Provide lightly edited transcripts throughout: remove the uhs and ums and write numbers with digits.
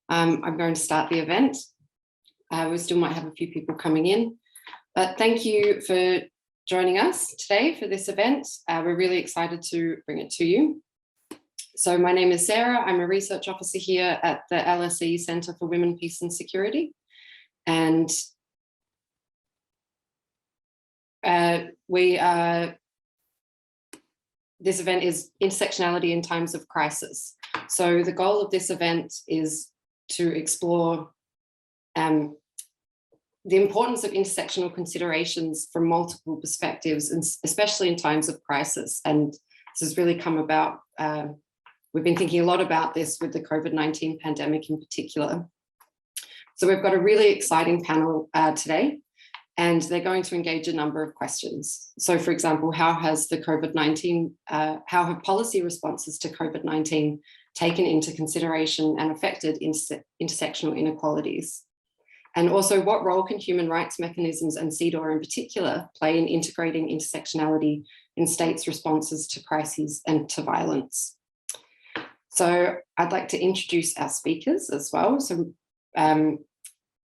I'm going to start the event. We still might have a few people coming in, but thank you for joining us today for this event. We're really excited to bring it to you. So my name is Sarah. I'm a research officer here at the LSE Centre for Women, Peace and Security. And this event is Intersectionality in Times of Crisis. So the goal of this event is to explore the importance of intersectional considerations from multiple perspectives, and especially in times of crisis. And this has really come about, we've been thinking a lot about this with the COVID-19 pandemic in particular. So we've got a really exciting panel today, and they're going to engage a number of questions. So for example, how has the COVID-19, how have policy responses to COVID-19 taken into consideration and affected intersectional inequalities? And also, what role can human rights mechanisms and CEDAW in particular play in integrating intersectionality in states' responses to crises and to violence? So I'd like to introduce our speakers as well. So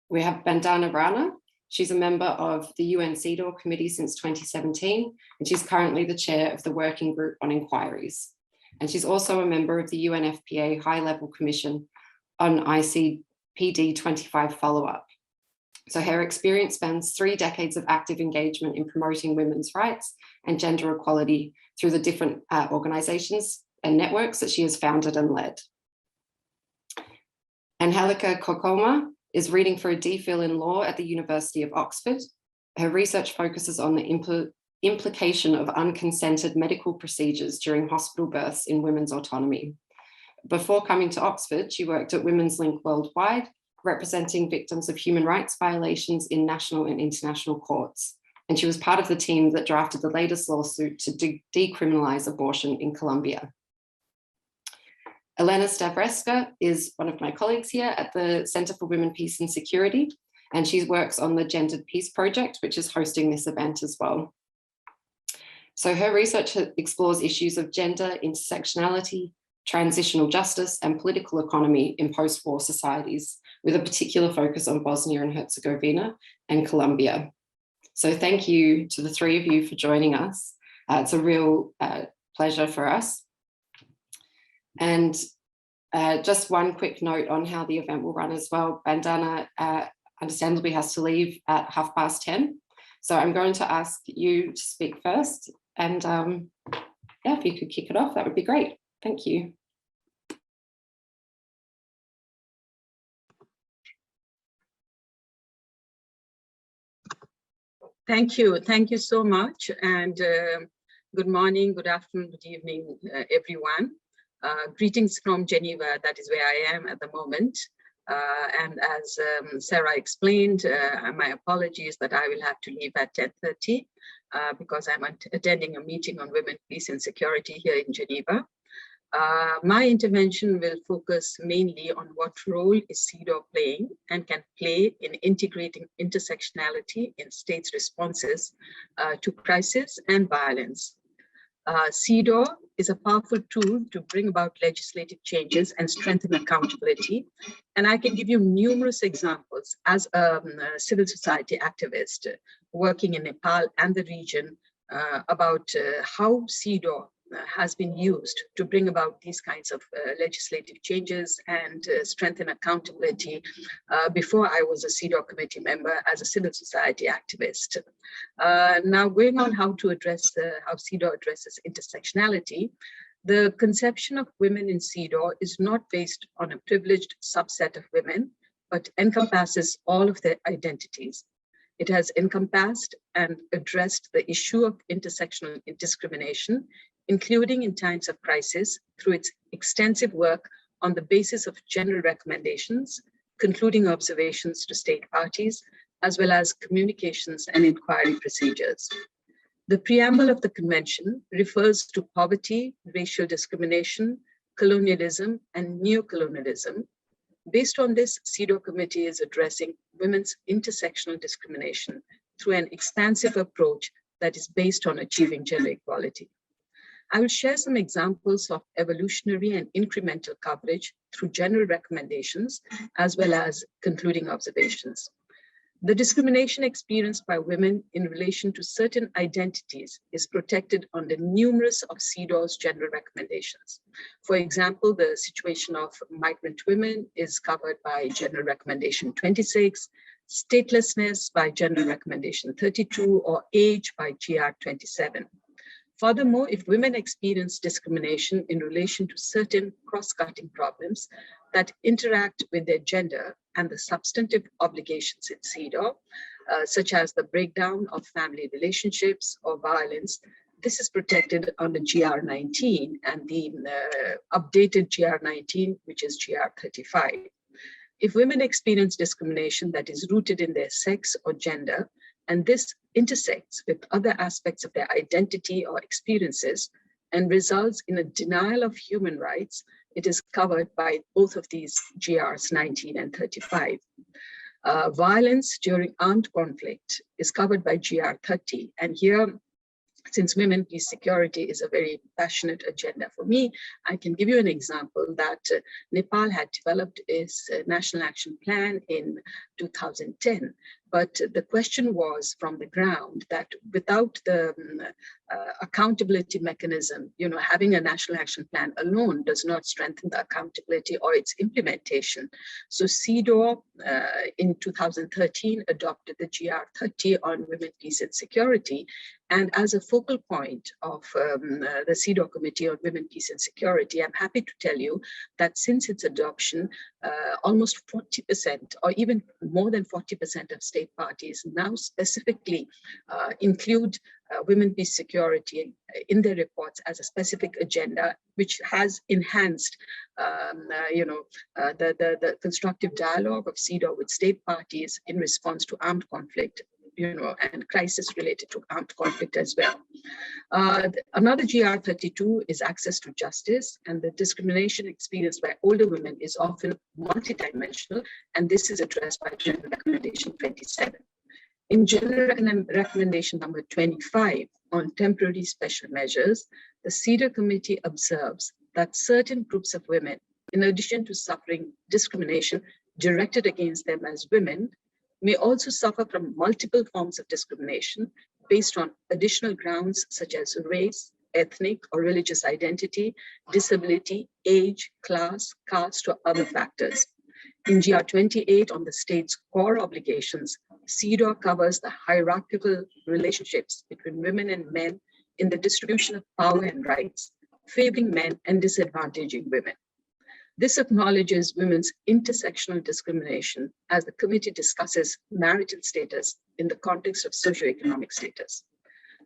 we have Bandana Rana. She's a member of the UN CEDAW committee since 2017, and she's currently the chair of the Working Group on Inquiries. And she's also a member of the UNFPA High-Level Commission on ICPD 25 follow-up. So her experience spans 3 decades of active engagement in promoting women's rights and gender equality through the different organizations and networks that she has founded and led. Angélica Cocomá is reading for a DPhil in law at the University of Oxford. Her research focuses on the implication of unconsented medical procedures during hospital births in women's autonomy. Before coming to Oxford, she worked at Women's Link Worldwide, representing victims of human rights violations in national and international courts. And she was part of the team that drafted the latest lawsuit to decriminalize abortion in Colombia. Elena Stavrevska is one of my colleagues here at the Centre for Women, Peace and Security, and she works on the Gendered Peace Project, which is hosting this event as well. So her research explores issues of gender, intersectionality, transitional justice, and political economy in post-war societies, with a particular focus on Bosnia and Herzegovina and Colombia. So thank you to the 3 of you for joining us. It's a real pleasure for us. And just one quick note on how the event will run as well. Bandana understandably has to leave at 10:30. So I'm going to ask you to speak first. And yeah, if you could kick it off, that would be great. Thank you. Thank you. Thank you so much. And good morning, good afternoon, good evening, everyone. Greetings from Geneva. That is where I am at the moment. And as Sarah explained, my apologies that I will have to leave at 10:30 because I'm attending a meeting on women, peace and security here in Geneva. My intervention will focus mainly on what role is CEDAW playing and can play in integrating intersectionality in states' responses to crisis and violence. CEDAW is a powerful tool to bring about legislative changes and strengthen accountability. And I can give you numerous examples as a civil society activist working in Nepal and the region about how CEDAW has been used to bring about these kinds of legislative changes and strengthen accountability before I was a CEDAW committee member as a civil society activist. Now going on how to address, how CEDAW addresses intersectionality, the conception of women in CEDAW is not based on a privileged subset of women, but encompasses all of their identities. It has encompassed and addressed the issue of intersectional discrimination, including in times of crisis, through its extensive work on the basis of general recommendations, concluding observations to state parties, as well as communications and inquiry procedures. The preamble of the convention refers to poverty, racial discrimination, colonialism, and neocolonialism. Based on this, CEDAW committee is addressing women's intersectional discrimination through an expansive approach that is based on achieving gender equality. I will share some examples of evolutionary and incremental coverage through general recommendations, as well as concluding observations. The discrimination experienced by women in relation to certain identities is protected under numerous of CEDAW's general recommendations. For example, the situation of migrant women is covered by General Recommendation 26, statelessness by General Recommendation 32, or age by GR 27. Furthermore, if women experience discrimination in relation to certain cross-cutting problems that interact with their gender and the substantive obligations in CEDAW, such as the breakdown of family relationships or violence, this is protected under GR 19 and the updated GR 19, which is GR 35. If women experience discrimination that is rooted in their sex or gender, and this intersects with other aspects of their identity or experiences and results in a denial of human rights, it is covered by both of these GRs 19 and 35. Violence during armed conflict is covered by GR 30. And here, since women, peace, security is a very passionate agenda for me, I can give you an example that Nepal had developed its National Action Plan in 2010. But the question was from the ground that without the accountability mechanism, having a national action plan alone does not strengthen the accountability or its implementation. So CEDAW in 2013 adopted the GR 30 on women, peace and security. And as a focal point of the CEDAW Committee on Women, Peace and Security, I'm happy to tell you that since its adoption, almost 40% or even more than 40% of state parties now specifically include women, peace, security in their reports as a specific agenda, which has enhanced the constructive dialogue of CEDAW with state parties in response to armed conflict, and crisis related to armed conflict as well. Another GR 32 is access to justice, and the discrimination experienced by older women is often multidimensional, and this is addressed by General Recommendation 27. In General Recommendation number 25 on temporary special measures, the CEDAW Committee observes that certain groups of women, in addition to suffering discrimination directed against them as women, may also suffer from multiple forms of discrimination based on additional grounds such as race, ethnic or religious identity, disability, age, class, caste, or other factors. In GR 28 on the state's core obligations, CEDAW covers the hierarchical relationships between women and men in the distribution of power and rights, favoring men and disadvantaging women. This acknowledges women's intersectional discrimination as the committee discusses marital status in the context of socioeconomic status.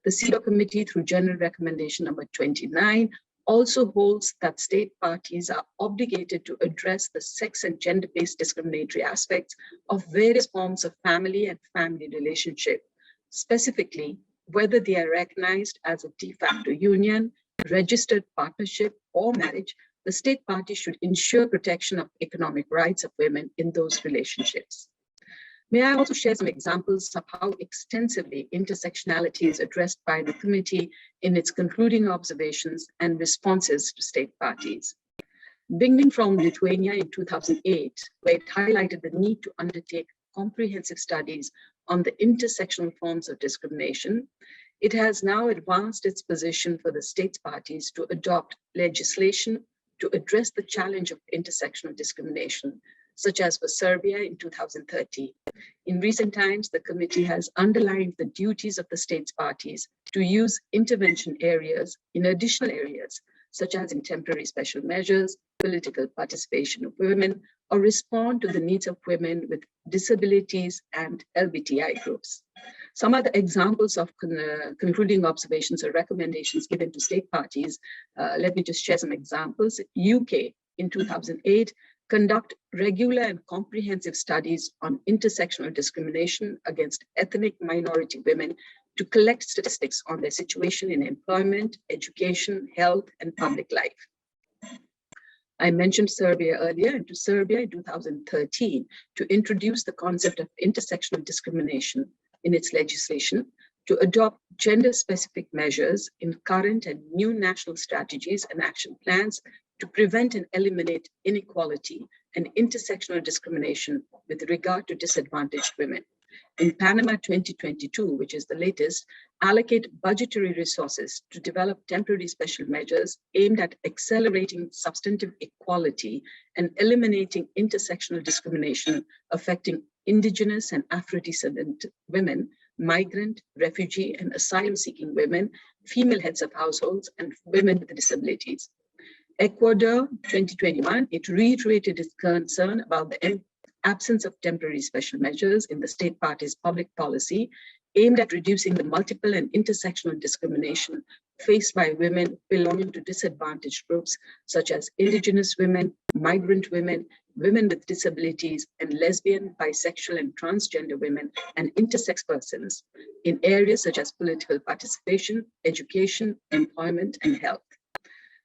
The CEDAW Committee, through General Recommendation number 29, also holds that state parties are obligated to address the sex and gender-based discriminatory aspects of various forms of family and family relationship, specifically whether they are recognized as a de facto union, registered partnership, or marriage. The state party should ensure protection of economic rights of women in those relationships. May I also share some examples of how extensively intersectionality is addressed by the committee in its concluding observations and responses to state parties. Beginning from Lithuania in 2008, where it highlighted the need to undertake comprehensive studies on the intersectional forms of discrimination, it has now advanced its position for the state parties to adopt legislation to address the challenge of intersectional discrimination, such as for Serbia in 2030. In recent times, the committee has underlined the duties of the states parties to use intervention areas in additional areas, such as in temporary special measures, political participation of women, or respond to the needs of women with disabilities and LGBTI groups. Some other examples of concluding observations or recommendations given to state parties, let me just share some examples. UK in 2008 conduct regular and comprehensive studies on intersectional discrimination against ethnic minority women to collect statistics on their situation in employment, education, health, and public life. I mentioned Serbia earlier, and to Serbia in 2013 to introduce the concept of intersectional discrimination in its legislation. to adopt gender-specific measures in current and new national strategies and action plans to prevent and eliminate inequality and intersectional discrimination with regard to disadvantaged women. In Panama 2022, which is the latest, allocate budgetary resources to develop temporary special measures aimed at accelerating substantive equality and eliminating intersectional discrimination affecting Indigenous and Afro-descendant women, migrant, refugee, and asylum-seeking women, female heads of households, and women with disabilities. Ecuador 2021, it reiterated its concern about the absence of temporary special measures in the state party's public policy aimed at reducing the multiple and intersectional discrimination faced by women belonging to disadvantaged groups such as Indigenous women, migrant women, women with disabilities, and lesbian, bisexual, and transgender women and intersex persons in areas such as political participation, education, employment, and health.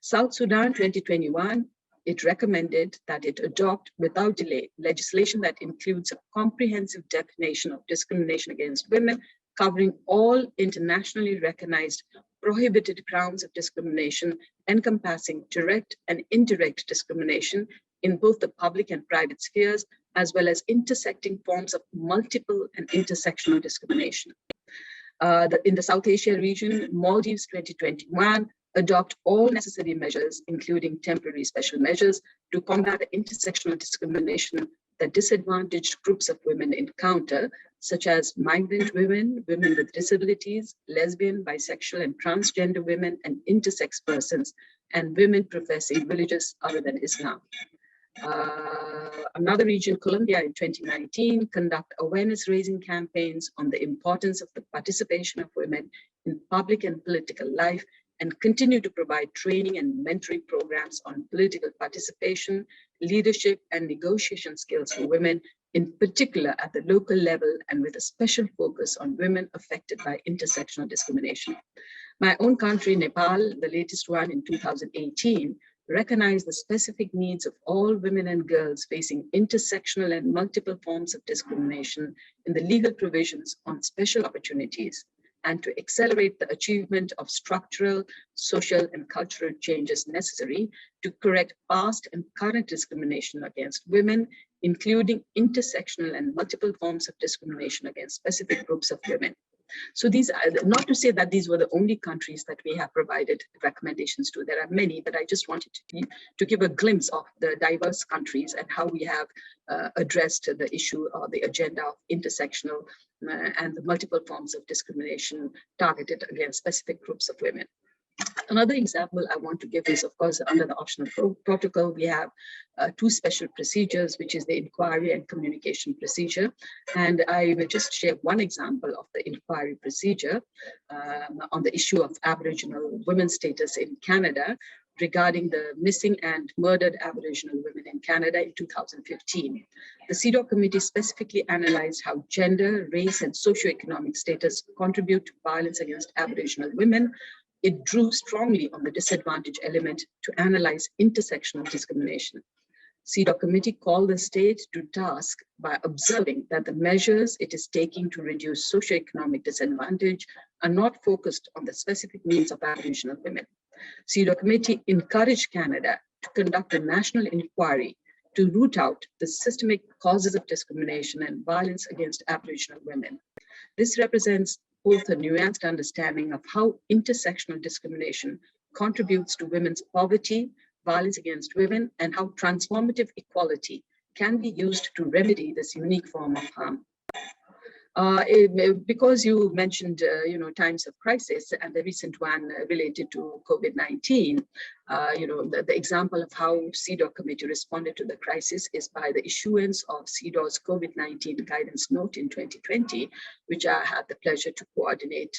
South Sudan 2021, it recommended that it adopt without delay legislation that includes a comprehensive definition of discrimination against women, covering all internationally recognized prohibited grounds of discrimination, encompassing direct and indirect discrimination in both the public and private spheres, as well as intersecting forms of multiple and intersectional discrimination. In the South Asia region, Maldives 2021, adopt all necessary measures, including temporary special measures, to combat the intersectional discrimination that disadvantaged groups of women encounter, such as migrant women, women with disabilities, lesbian, bisexual, and transgender women, and intersex persons, and women professing religions other than Islam. Another region, Colombia in 2019, conduct awareness-raising campaigns on the importance of the participation of women in public and political life, and continue to provide training and mentoring programs on political participation, leadership, and negotiation skills for women, in particular at the local level and with a special focus on women affected by intersectional discrimination. My own country, Nepal, the latest one in 2018, recognized the specific needs of all women and girls facing intersectional and multiple forms of discrimination in the legal provisions on special opportunities, and to accelerate the achievement of structural, social, and cultural changes necessary to correct past and current discrimination against women, including intersectional and multiple forms of discrimination against specific groups of women. So these are, not to say that these were the only countries that we have provided recommendations to. There are many, but I just wanted to give a glimpse of the diverse countries and how we have addressed the issue or the agenda of intersectional and the multiple forms of discrimination targeted against specific groups of women. Another example I want to give is, of course, under the optional protocol, we have two special procedures, which is the inquiry and communication procedure. And I will just share one example of the inquiry procedure on the issue of Aboriginal women's status in Canada regarding the missing and murdered Aboriginal women in Canada in 2015. The CEDAW committee specifically analyzed how gender, race, and socioeconomic status contribute to violence against Aboriginal women. It drew strongly on the disadvantage element to analyze intersectional discrimination. CEDAW committee called the state to task by observing that the measures it is taking to reduce socioeconomic disadvantage are not focused on the specific needs of Aboriginal women. CEDAW committee encouraged Canada to conduct a national inquiry to root out the systemic causes of discrimination and violence against Aboriginal women. This represents both a nuanced understanding of how intersectional discrimination contributes to women's poverty, violence against women, and how transformative equality can be used to remedy this unique form of harm. Because you mentioned, times of crisis, and the recent one related to COVID-19, the example of how CEDAW committee responded to the crisis is by the issuance of CEDAW's COVID-19 guidance note in 2020, which I had the pleasure to coordinate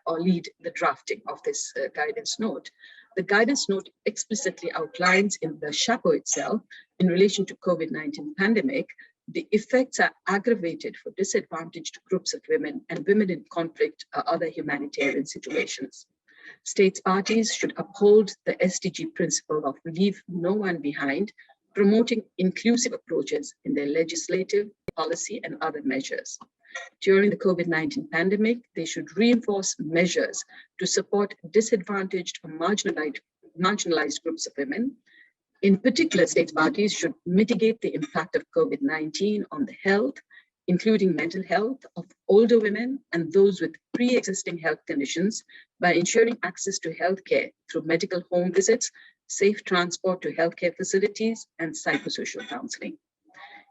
or lead the drafting of this guidance note. The guidance note explicitly outlines in the chapeau itself, in relation to COVID-19 pandemic, the effects are aggravated for disadvantaged groups of women and women in conflict or other humanitarian situations. States parties should uphold the SDG principle of leave no one behind, promoting inclusive approaches in their legislative, policy, and other measures. During the COVID-19 pandemic, they should reinforce measures to support disadvantaged or marginalized groups of women. In particular, state parties should mitigate the impact of COVID-19 on the health, including mental health of older women and those with pre-existing health conditions by ensuring access to healthcare through medical home visits, safe transport to healthcare facilities, and psychosocial counseling.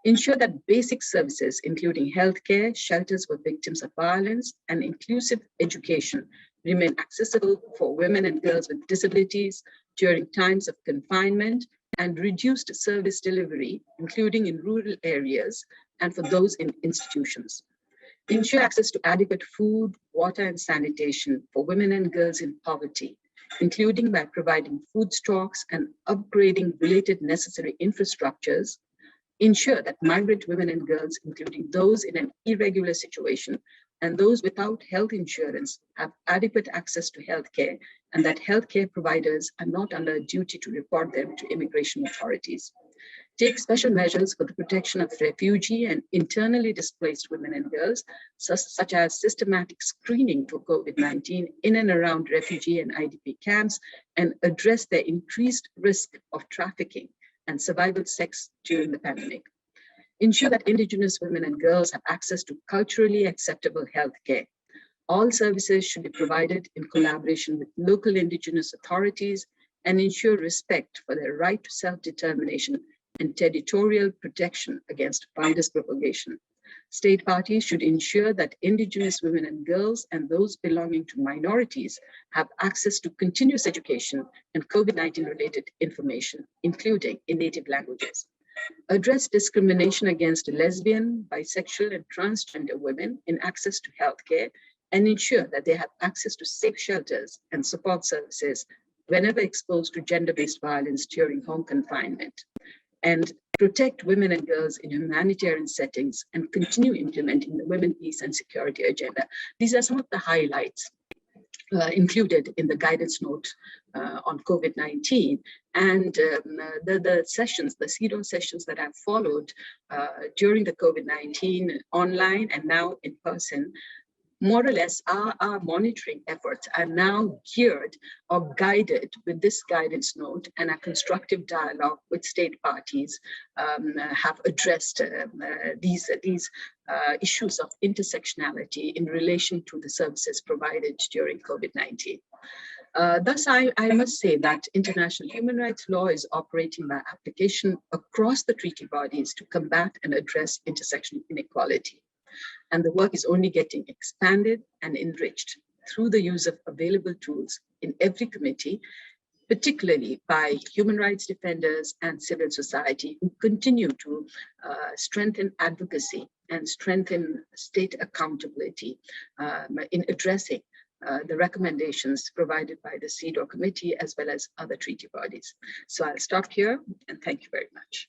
Ensure that basic services, including healthcare, shelters for victims of violence, and inclusive education remain accessible for women and girls with disabilities during times of confinement and reduced service delivery, including in rural areas and for those in institutions. Ensure access to adequate food, water, and sanitation for women and girls in poverty, including by providing food stocks and upgrading related necessary infrastructures. Ensure that migrant women and girls, including those in an irregular situation and those without health insurance, have adequate access to healthcare, and that healthcare providers are not under a duty to report them to immigration authorities. Take special measures for the protection of refugee and internally displaced women and girls, such as systematic screening for COVID-19 in and around refugee and IDP camps, and address their increased risk of trafficking and survival sex during the pandemic. Ensure that Indigenous women and girls have access to culturally acceptable healthcare. All services should be provided in collaboration with local Indigenous authorities and ensure respect for their right to self-determination and territorial protection against virus propagation. State parties should ensure that Indigenous women and girls and those belonging to minorities have access to continuous education and COVID-19 related information, including in native languages. Address discrimination against lesbian, bisexual, and transgender women in access to healthcare, and ensure that they have access to safe shelters and support services whenever exposed to gender-based violence during home confinement. And protect women and girls in humanitarian settings and continue implementing the Women, Peace, and Security agenda. These are some of the highlights included in the guidance note on COVID-19. And the sessions, the CEDAW sessions that I've followed during the COVID-19 online and now in person, more or less our monitoring efforts are now geared or guided with this guidance note, and a constructive dialogue with state parties have addressed these issues of intersectionality in relation to the services provided during COVID-19. Thus, I must say that international human rights law is operating by application across the treaty bodies to combat and address intersectional inequality. And the work is only getting expanded and enriched through the use of available tools in every committee, particularly by human rights defenders and civil society who continue to strengthen advocacy and strengthen state accountability in addressing the recommendations provided by the CEDAW committee as well as other treaty bodies. So I'll stop here and thank you very much.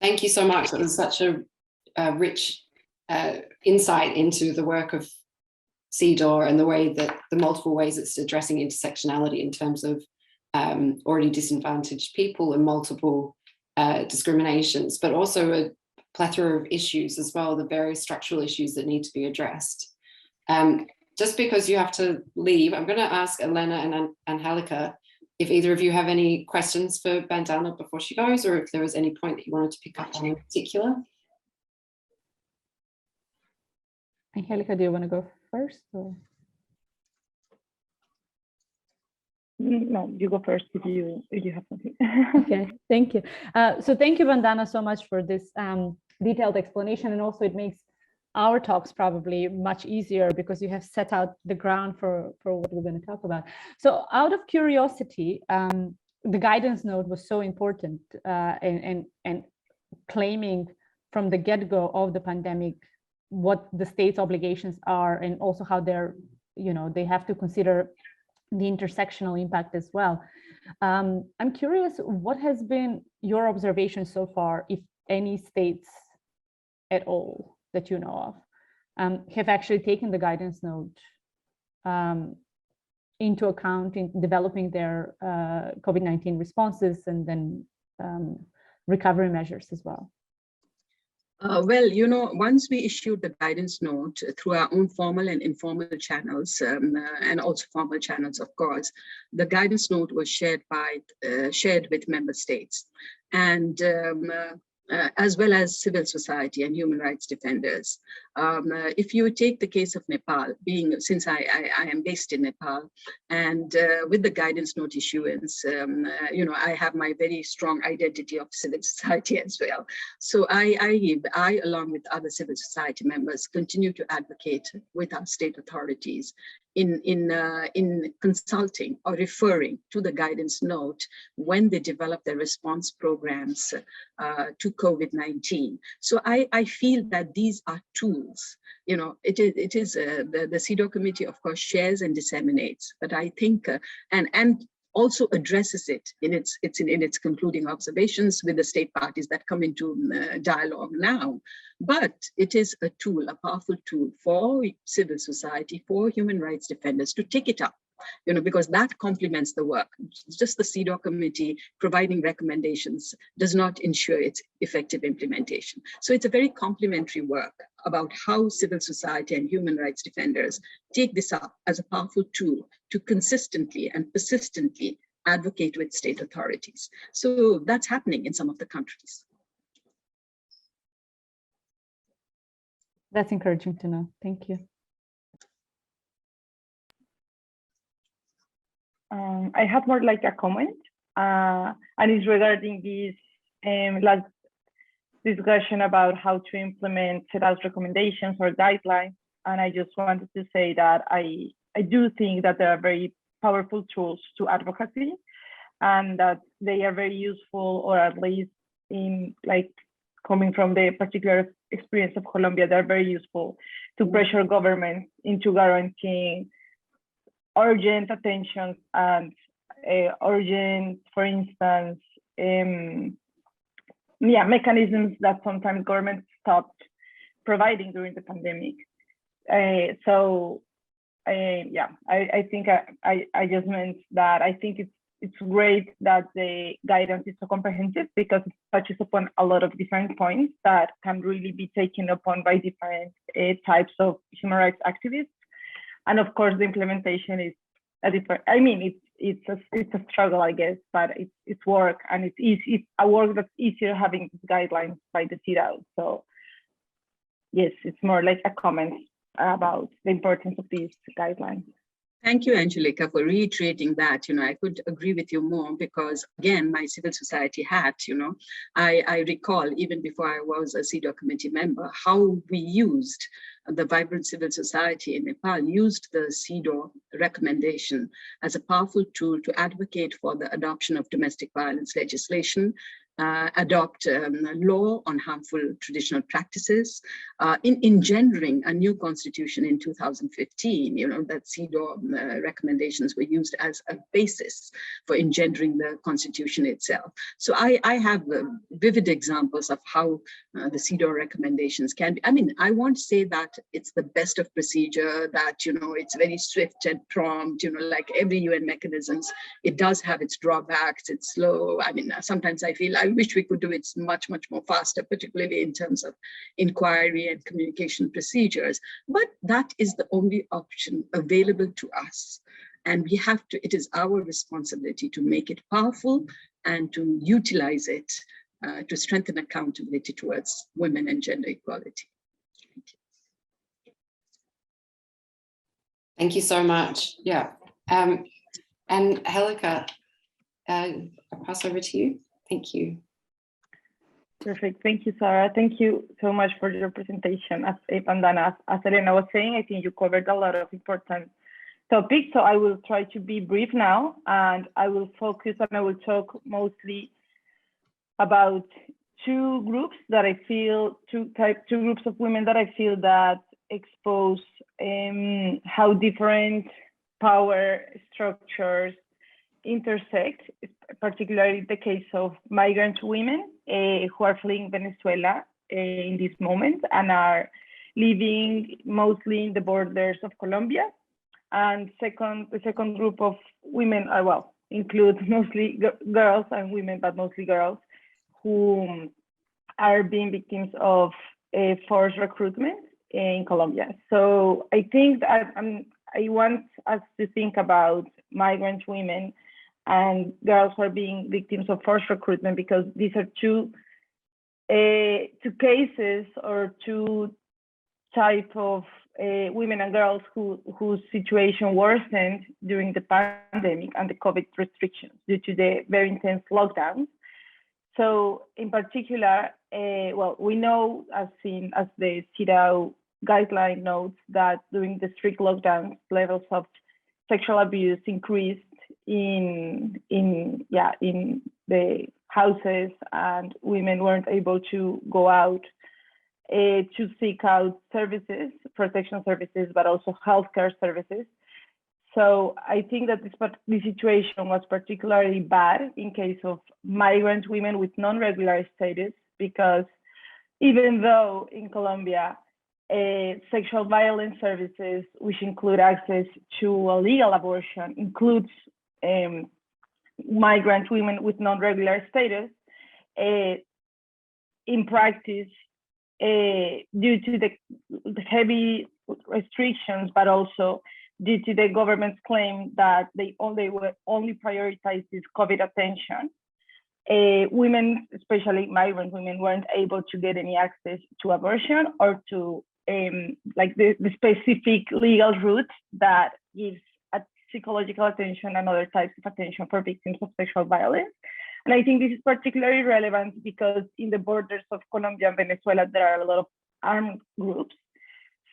Thank you so much. It was such a rich insight into the work of CEDAW and the way that the multiple ways it's addressing intersectionality in terms of already disadvantaged people and multiple discriminations, but also a plethora of issues as well, the various structural issues that need to be addressed. Just because you have to leave, I'm going to ask Elena and Angélica if either of you have any questions for Bandana before she goes, or if there was any point that you wanted to pick up on in particular. Angélica, do you want to go first? Or? No, you go first if you have something. Okay, thank you. So thank you, Bandana, so much for this detailed explanation, and also it makes our talks probably much easier because you have set out the ground for what we're going to talk about. So out of curiosity, the guidance note was so important and claiming from the get-go of the pandemic what the state's obligations are, and also how they're, they have to consider the intersectional impact as well. I'm curious, what has been your observation so far, if any states at all that you know of have actually taken the guidance note into account in developing their COVID-19 responses and then recovery measures as well? Well, you know, once we issued the guidance note through our own formal and informal channels, and also formal channels, of course, the guidance note was shared with member states, and as well as civil society and human rights defenders. If you take the case of Nepal, since I am based in Nepal, and with the guidance note issuance, you know, I have my very strong identity of civil society as well. So I, along with other civil society members, continue to advocate with our state authorities in consulting or referring to the guidance note when they develop their response programs to COVID-19. So I feel that these are tools. You know, it is the CEDAW committee, of course, shares and disseminates, but I think and also addresses it in its concluding observations with the state parties that come into dialogue now. But it is a tool, a powerful tool for civil society, for human rights defenders to take it up, you know, because that complements the work. Just the CEDAW committee providing recommendations does not ensure its effective implementation. So it's a very complementary work about how civil society and human rights defenders take this up as a powerful tool to consistently and persistently advocate with state authorities. So that's happening in some of the countries. That's encouraging to know. Thank you. I have more like a comment, and it's regarding this last discussion about how to implement CEDAW's recommendations or guidelines. And I just wanted to say that I do think that there are very powerful tools to advocacy, and that they are very useful, or at least in like coming from the particular experience of Colombia, they're very useful to pressure governments into guaranteeing urgent attention and urgent, for instance, mechanisms that sometimes governments stopped providing during the pandemic. I think I just meant that I think it's great that the guidance is so comprehensive, because it touches upon a lot of different points that can really be taken upon by different types of human rights activists. And of course, the implementation is a different. I mean, it's a struggle, I guess, but it's work, and it's easy. It's a work that's easier having guidelines by the CEDAW. So yes, it's more like a comment about the importance of these guidelines. Thank you, Angélica, for reiterating that. You know, I could agree with you more, because again, my civil society hat, you know, I recall even before I was a CEDAW committee member, how we used the vibrant civil society in Nepal used the CEDAW recommendation as a powerful tool to advocate for the adoption of domestic violence legislation, adopt law on harmful traditional practices, in engendering a new constitution in 2015, you know, that CEDAW recommendations were used as a basis for engendering the constitution itself. So I have vivid examples of how the CEDAW recommendations can be. I mean, I won't say that it's the best of procedure, that, you know, it's very swift and prompt, you know, like every UN mechanisms, it does have its drawbacks, it's slow. I mean, sometimes I feel I wish we could do it much more faster, particularly in terms of inquiry and communication procedures. But that is the only option available to us. And we have to, it is our responsibility to make it powerful and to utilize it to strengthen accountability towards women and gender equality. Thank you so much. Yeah. And Angélica, I'll pass over to you. Thank you. Perfect. Thank you, Sarah. Thank you so much for your presentation. As Bandana, as Elena was saying, I think you covered a lot of important topics. So I will try to be brief now, and I will focus and I will talk mostly about two groups that I feel, two groups of women that I feel that expose how different power structures intersect, particularly the case of migrant women who are fleeing Venezuela in this moment and are living mostly in the borders of Colombia. And the second group of women, include mostly girls and women, but mostly girls, who are being victims of forced recruitment in Colombia. So I think that I want us to think about migrant women and girls who are being victims of forced recruitment, because these are two cases or two type of women and girls whose situation worsened during the pandemic and the COVID restrictions due to the very intense lockdowns. So in particular, well, we know, as the CEDAW guideline notes, that during the strict lockdowns, levels of sexual abuse increased in the houses, and women weren't able to go out to seek out services, protection services, but also healthcare services. So I think that this situation was particularly bad in case of migrant women with non-regular status, because even though in Colombia, sexual violence services, which include access to a legal abortion, includes migrant women with non-regular status, in practice, due to the heavy restrictions, but also due to the government's claim that they only prioritize this COVID attention, women, especially migrant women, weren't able to get any access to abortion or to like the specific legal route that gives psychological attention and other types of attention for victims of sexual violence. And I think this is particularly relevant because in the borders of Colombia and Venezuela, there are a lot of armed groups.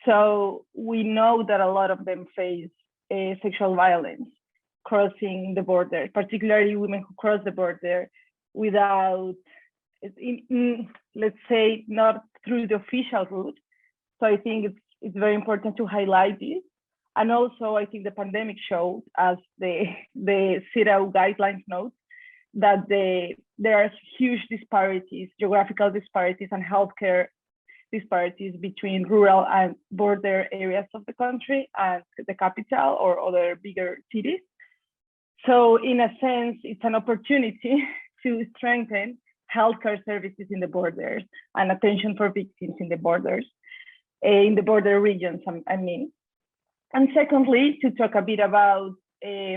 So we know that a lot of them face sexual violence crossing the border, particularly women who cross the border without, let's say, not through the official route. So I think it's very important to highlight this. And also, I think the pandemic showed, as the CEDAW guidelines note, that there are huge disparities, geographical disparities and healthcare disparities between rural and border areas of the country and the capital or other bigger cities. So in a sense, it's an opportunity to strengthen healthcare services in the borders and attention for victims in the borders, in the border regions, I mean. And secondly, to talk a bit about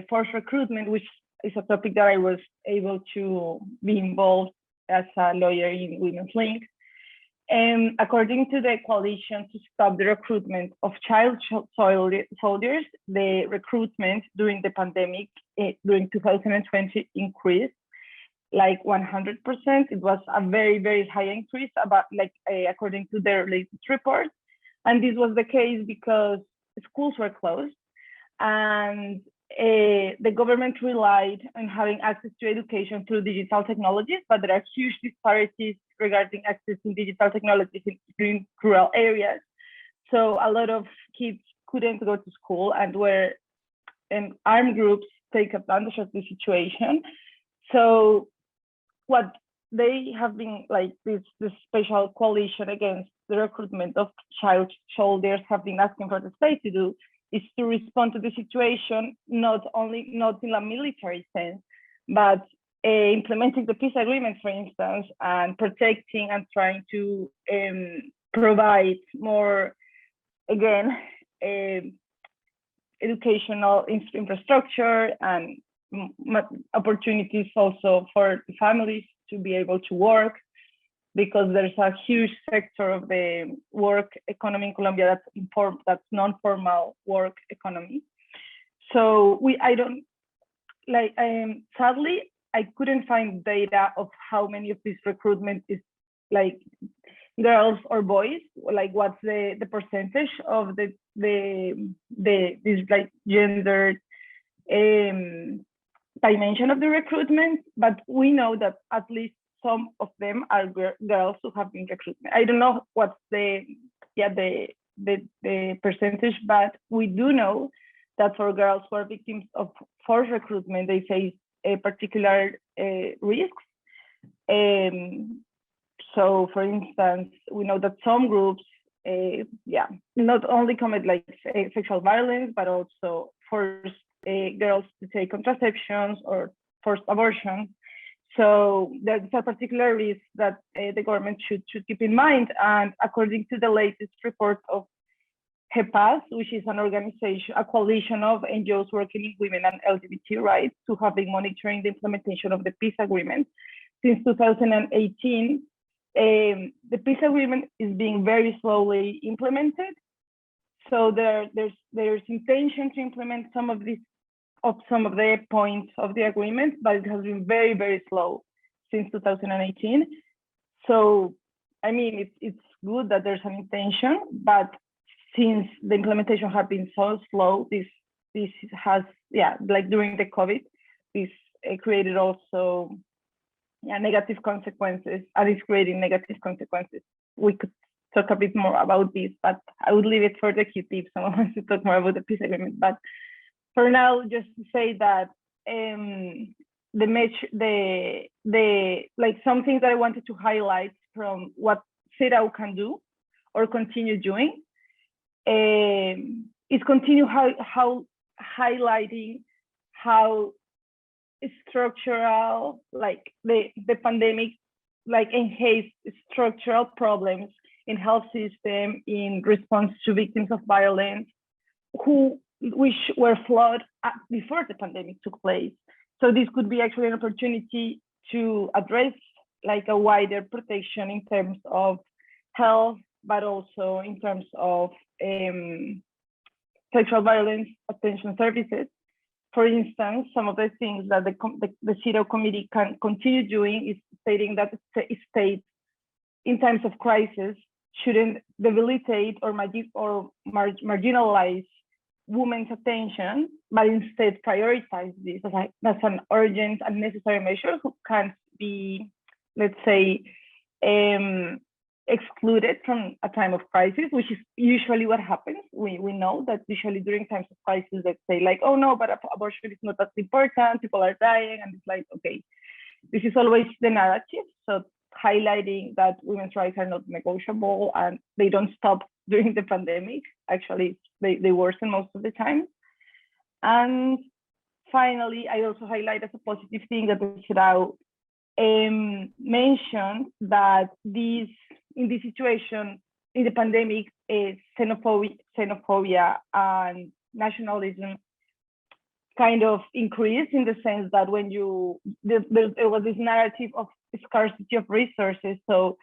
forced recruitment, which is a topic that I was able to be involved as a lawyer in Women's Link. According to the Coalition to Stop the Recruitment of Child Soldiers, the recruitment during the pandemic, during 2020, increased like 100%. It was a very, very high increase, about according to their latest report. And this was the case because schools were closed and the government relied on having access to education through digital technologies, but there are huge disparities regarding access to digital technologies in rural areas. So a lot of kids couldn't go to school and armed groups take advantage of the situation. So what they have been like, this special coalition against the recruitment of child soldiers have been asking for the state to do is to respond to the situation, not in a military sense, but implementing the peace agreement, for instance, and protecting and trying to provide more, again, educational infrastructure and opportunities also for families to be able to work, because there's a huge sector of the work economy in Colombia that's non-formal work economy. So sadly, I couldn't find data of how many of this recruitment is like girls or boys, like what's the percentage of this like gendered dimension of the recruitment, but we know that at least some of them are girls who have been recruited. I don't know what's the percentage, but we do know that for girls who are victims of forced recruitment, they face a particular risks. So, for instance, we know that some groups, not only commit like sexual violence, but also force girls to take contraceptions or forced abortion. So there's a particular risk that the government should keep in mind. And according to the latest report of HEPAS, which is an organization, a coalition of NGOs working in women and LGBT rights, who have been monitoring the implementation of the peace agreement since 2018, the peace agreement is being very slowly implemented. So there's intention to implement some of the points of the agreement, but it has been very, very slow since 2018. So, I mean, it's good that there's an intention, but since the implementation has been so slow, this has, like during the COVID, this created also negative consequences, and it's creating negative consequences. We could talk a bit more about this, but I would leave it for the Q-tip. Someone wants to talk more about the peace agreement. But for now, just to say that like some things that I wanted to highlight from what CEDAW can do or continue doing is continue how highlighting how structural, like the pandemic, like enhanced structural problems in health system in response to victims of violence which were flawed before the pandemic took place. So this could be actually an opportunity to address like a wider protection in terms of health, but also in terms of sexual violence attention services. For instance, some of the things that the CEDAW committee can continue doing is stating that states in times of crisis shouldn't debilitate or marginalize women's attention, but instead prioritize this as an urgent and necessary measure who can't be, let's say, excluded from a time of crisis, which is usually what happens. We know that usually during times of crisis, let's say like, oh no, but abortion is not that important, people are dying, and it's like, okay, this is always the narrative. So highlighting that women's rights are not negotiable and they don't stop during the pandemic. Actually, they worsen most of the time. And finally, I also highlight as a positive thing that the CEDAW mentioned that in this situation, in the pandemic, xenophobia and nationalism kind of increased, in the sense that when there was this narrative of scarcity of resources. So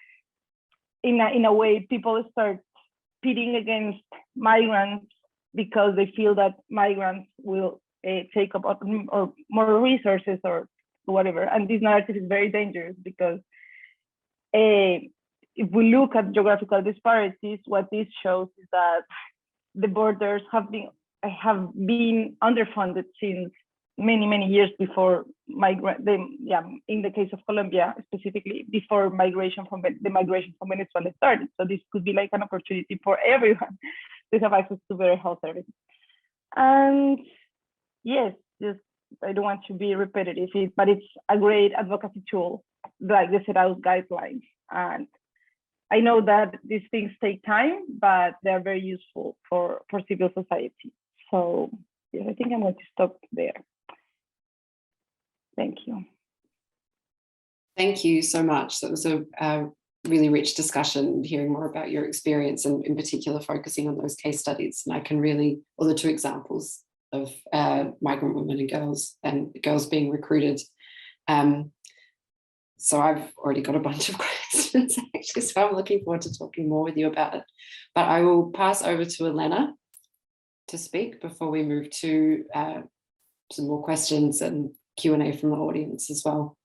in a way, people start pitting against migrants because they feel that migrants will take up or more resources or whatever. And this narrative is very dangerous because if we look at geographical disparities, what this shows is that the borders have been underfunded since many years before in the case of Colombia specifically, before the migration from Venezuela started. So this could be like an opportunity for everyone to have access to better health services. And yes, I don't want to be repetitive, but it's a great advocacy tool, like the CEDAW's guidelines. And I know that these things take time, but they're very useful for civil society. So yes, I think I'm going to stop there. Thank you. Thank you so much. That was a really rich discussion, hearing more about your experience and in particular focusing on those case studies. And I can really, or the two examples of migrant women and girls being recruited. So I've already got a bunch of questions actually, so I'm looking forward to talking more with you about it. But I will pass over to Elena to speak before we move to some more questions and Q&A from the audience as well.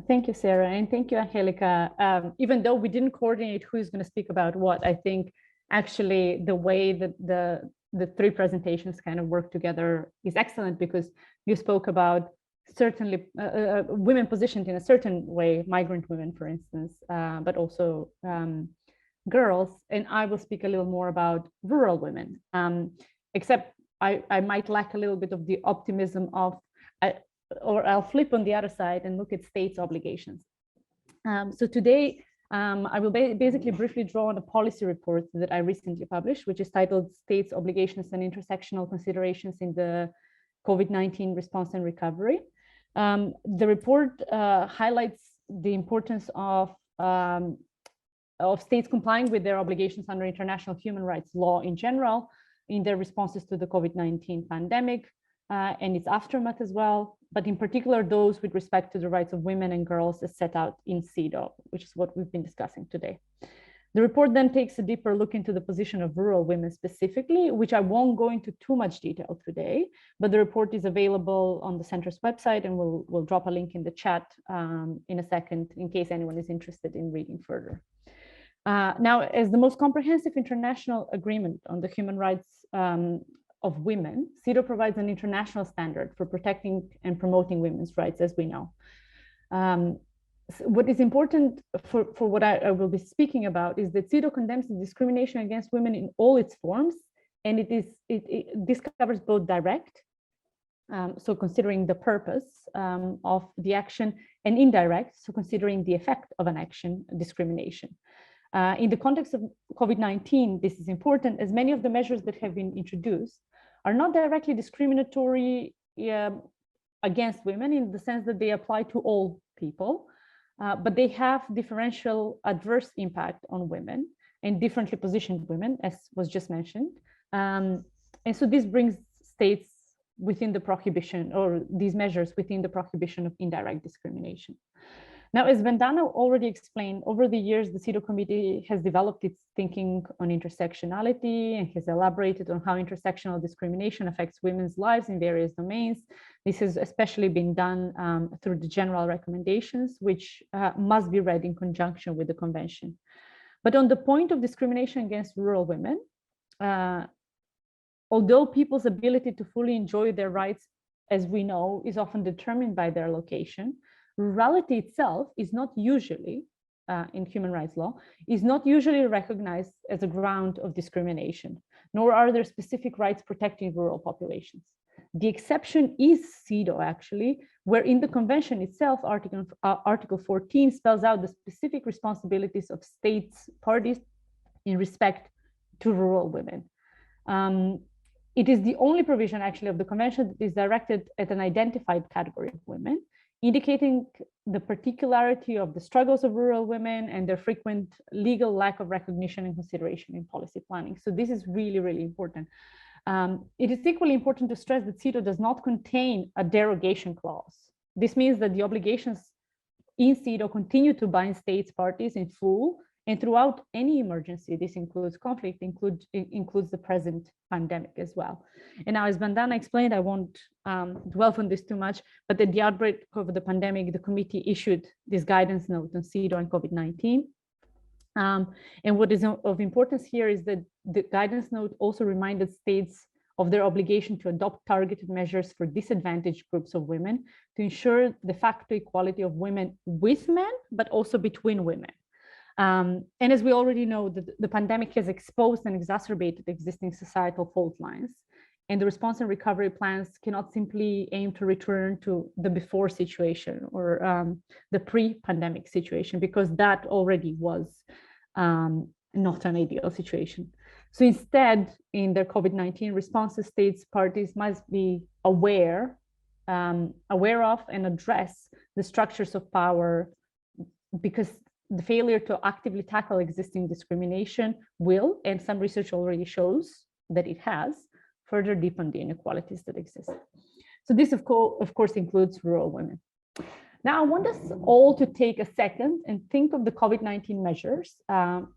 Thank you, Sarah, and thank you, Angélica. Even though we didn't coordinate who's going to speak about what, I think actually the way that the three presentations kind of work together is excellent, because you spoke about certainly women positioned in a certain way, migrant women, for instance, but also girls, and I will speak a little more about rural women, except I might lack a little bit of the optimism of, or I'll flip on the other side and look at states' obligations. So today, I will basically briefly draw on a policy report that I recently published, which is titled States' Obligations and Intersectional Considerations in the COVID-19 Response and Recovery. The report highlights the importance of states complying with their obligations under international human rights law in general in their responses to the COVID-19 pandemic and its aftermath as well, but in particular those with respect to the rights of women and girls as set out in CEDAW, which is what we've been discussing today. The report then takes a deeper look into the position of rural women specifically, which I won't go into too much detail today, but the report is available on the center's website, and we'll drop a link in the chat in a second in case anyone is interested in reading further. Now, as the most comprehensive international agreement on the human rights of women, CEDAW provides an international standard for protecting and promoting women's rights, as we know. What is important for what I will be speaking about is that CEDAW condemns the discrimination against women in all its forms, and this covers both direct, so considering the purpose of the action, and indirect, so considering the effect of an action, discrimination. In the context of COVID-19, this is important, as many of the measures that have been introduced are not directly discriminatory against women in the sense that they apply to all people, but they have differential adverse impact on women and differently positioned women, as was just mentioned. And so this brings states within the prohibition, or these measures within the prohibition of indirect discrimination. Now, as Bandana already explained, over the years, the CEDAW committee has developed its thinking on intersectionality and has elaborated on how intersectional discrimination affects women's lives in various domains. This has especially been done through the general recommendations, which must be read in conjunction with the convention. But on the point of discrimination against rural women, although people's ability to fully enjoy their rights, as we know, is often determined by their location, rurality itself is not usually, in human rights law, is not usually recognized as a ground of discrimination, nor are there specific rights protecting rural populations. The exception is CEDAW, actually, where in the convention itself, Article 14 spells out the specific responsibilities of states parties in respect to rural women. It is the only provision, actually, of the convention that is directed at an identified category of women, indicating the particularity of the struggles of rural women and their frequent legal lack of recognition and consideration in policy planning. So this is really, really important. It is equally important to stress that CEDAW does not contain a derogation clause. This means that the obligations in CEDAW continue to bind states parties in full and throughout any emergency. This includes conflict, includes the present pandemic as well. And now, as Bandana explained, I won't dwell on this too much, but at the outbreak of the pandemic, the committee issued this guidance note on CEDAW and COVID-19. And what is of importance here is that the guidance note also reminded states of their obligation to adopt targeted measures for disadvantaged groups of women to ensure de facto equality of women with men, but also between women. And as we already know, the pandemic has exposed and exacerbated existing societal fault lines, and the response and recovery plans cannot simply aim to return to the before situation or the pre-pandemic situation, because that already was not an ideal situation. So instead, in their COVID-19 responses, states parties must be aware of and address the structures of power, because the failure to actively tackle existing discrimination will, and some research already shows that it has, further deepen the inequalities that exist. So this, of course, includes rural women. Now, I want us all to take a second and think of the COVID-19 measures,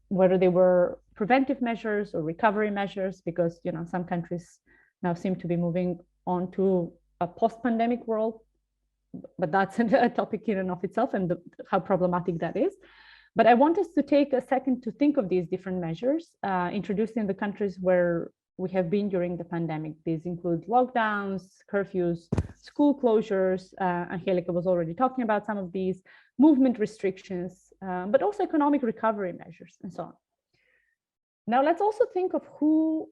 whether they were preventive measures or recovery measures, because some countries now seem to be moving on to a post-pandemic world, but that's a topic in and of itself, and how problematic that is. But I want us to take a second to think of these different measures introduced in the countries where we have been during the pandemic. These include lockdowns, curfews, school closures. Angélica was already talking about some of these, movement restrictions, but also economic recovery measures and so on. Now, let's also think of who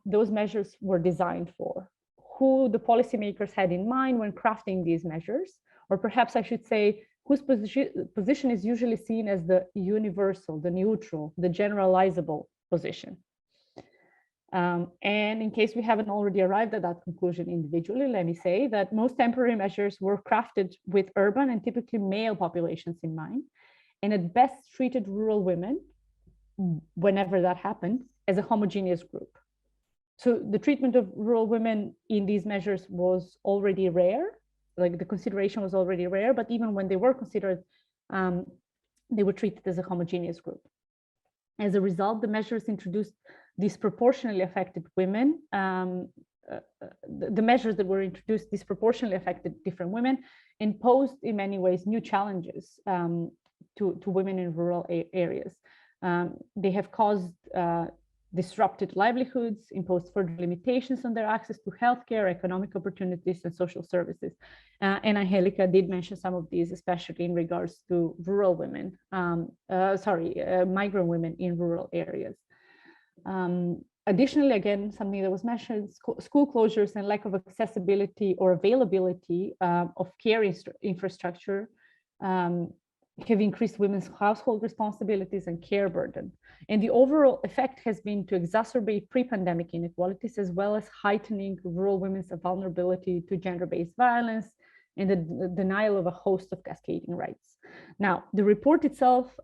those measures were designed for, who the policymakers had in mind when crafting these measures, or perhaps I should say, whose position is usually seen as the universal, the neutral, the generalizable position. And in case we haven't already arrived at that conclusion individually, let me say that most temporary measures were crafted with urban and typically male populations in mind, and at best treated rural women, whenever that happened, as a homogeneous group. So the treatment of rural women in these measures was already rare, like the consideration was already rare, but even when they were considered, they were treated as a homogeneous group. As a result, the measures introduced disproportionately affected women. The measures that were introduced disproportionately affected different women and posed in many ways new challenges to women in rural areas. They have caused disrupted livelihoods, imposed further limitations on their access to healthcare, economic opportunities, and social services. And Angélica did mention some of these, especially in regards to rural women, migrant women in rural areas. Additionally, again, something that was mentioned, school closures and lack of accessibility or availability of care infrastructure have increased women's household responsibilities and care burden. And the overall effect has been to exacerbate pre-pandemic inequalities, as well as heightening rural women's vulnerability to gender-based violence and the denial of a host of cascading rights. Now, the report itself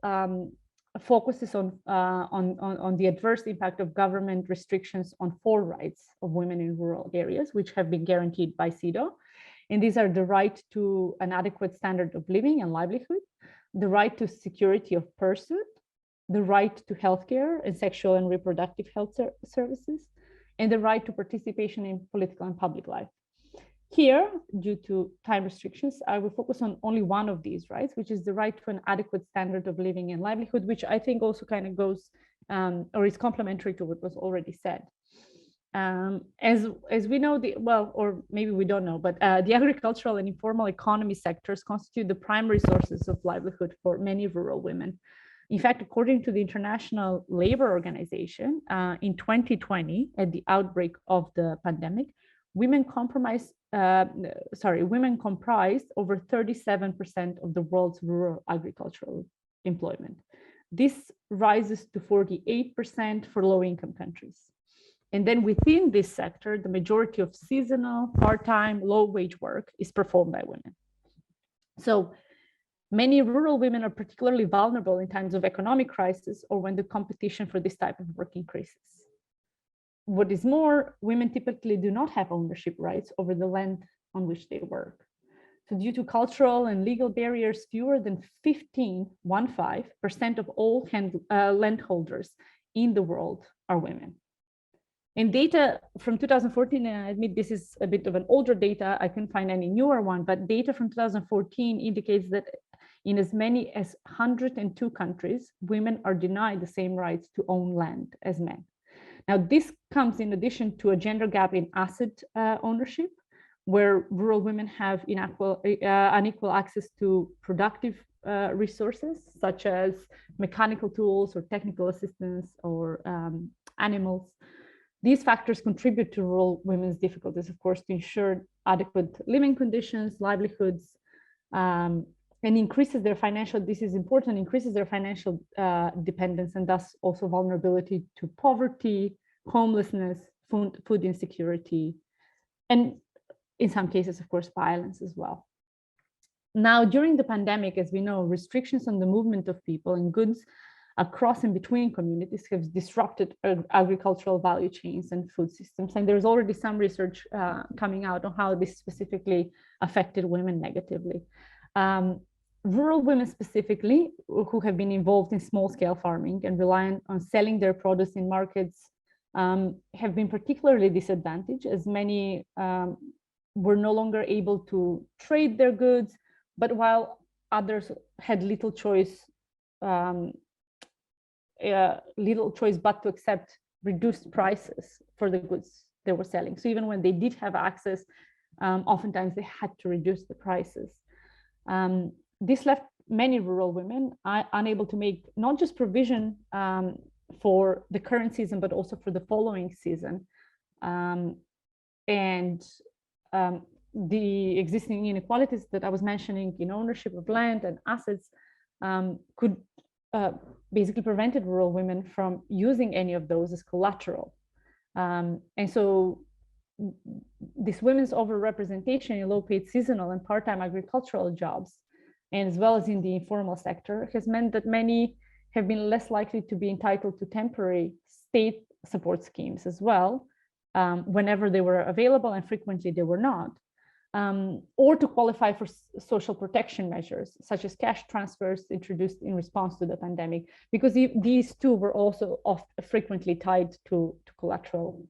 focuses on the adverse impact of government restrictions on 4 rights of women in rural areas, which have been guaranteed by CEDAW. And these are the right to an adequate standard of living and livelihood, the right to security of person, the right to healthcare and sexual and reproductive health services, and the right to participation in political and public life. Here, due to time restrictions, I will focus on only one of these rights, which is the right to an adequate standard of living and livelihood, which I think also kind of goes or is complementary to what was already said. As we know, or maybe we don't know, but the agricultural and informal economy sectors constitute the primary sources of livelihood for many rural women. In fact, according to the International Labor Organization, in 2020, at the outbreak of the pandemic, women comprised over 37% of the world's rural agricultural employment. This rises to 48% for low-income countries. And then within this sector, the majority of seasonal, part-time, low-wage work is performed by women. So many rural women are particularly vulnerable in times of economic crisis or when the competition for this type of work increases. What is more, women typically do not have ownership rights over the land on which they work. So due to cultural and legal barriers, fewer than 15% of all landholders in the world are women. And data from 2014, and I admit this is a bit of an older data, I couldn't find any newer one, but data from 2014 indicates that in as many as 102 countries, women are denied the same rights to own land as men. Now, this comes in addition to a gender gap in asset ownership, where rural women have unequal access to productive resources, such as mechanical tools or technical assistance or animals. These factors contribute to rural women's difficulties, of course, to ensure adequate living conditions, livelihoods, and increases their financial, this is important, increases their financial dependence and thus also vulnerability to poverty, homelessness, food insecurity, and in some cases, of course, violence as well. Now, during the pandemic, as we know, restrictions on the movement of people and goods across and between communities have disrupted agricultural value chains and food systems. And there's already some research coming out on how this specifically affected women negatively. Rural women specifically, who have been involved in small-scale farming and reliant on selling their produce in markets, have been particularly disadvantaged, as many were no longer able to trade their goods, but while others had little choice but to accept reduced prices for the goods they were selling. So even when they did have access, oftentimes they had to reduce the prices. This left many rural women unable to make not just provision for the current season, but also for the following season. The existing inequalities that I was mentioning in ownership of land and assets could basically prevented rural women from using any of those as collateral And so this women's overrepresentation in low-paid seasonal and part-time agricultural jobs, and as well as in the informal sector, has meant that many have been less likely to be entitled to temporary state support schemes as well, whenever they were available, and frequently they were not, or to qualify for social protection measures, such as cash transfers introduced in response to the pandemic, because these two were also frequently tied to collateral,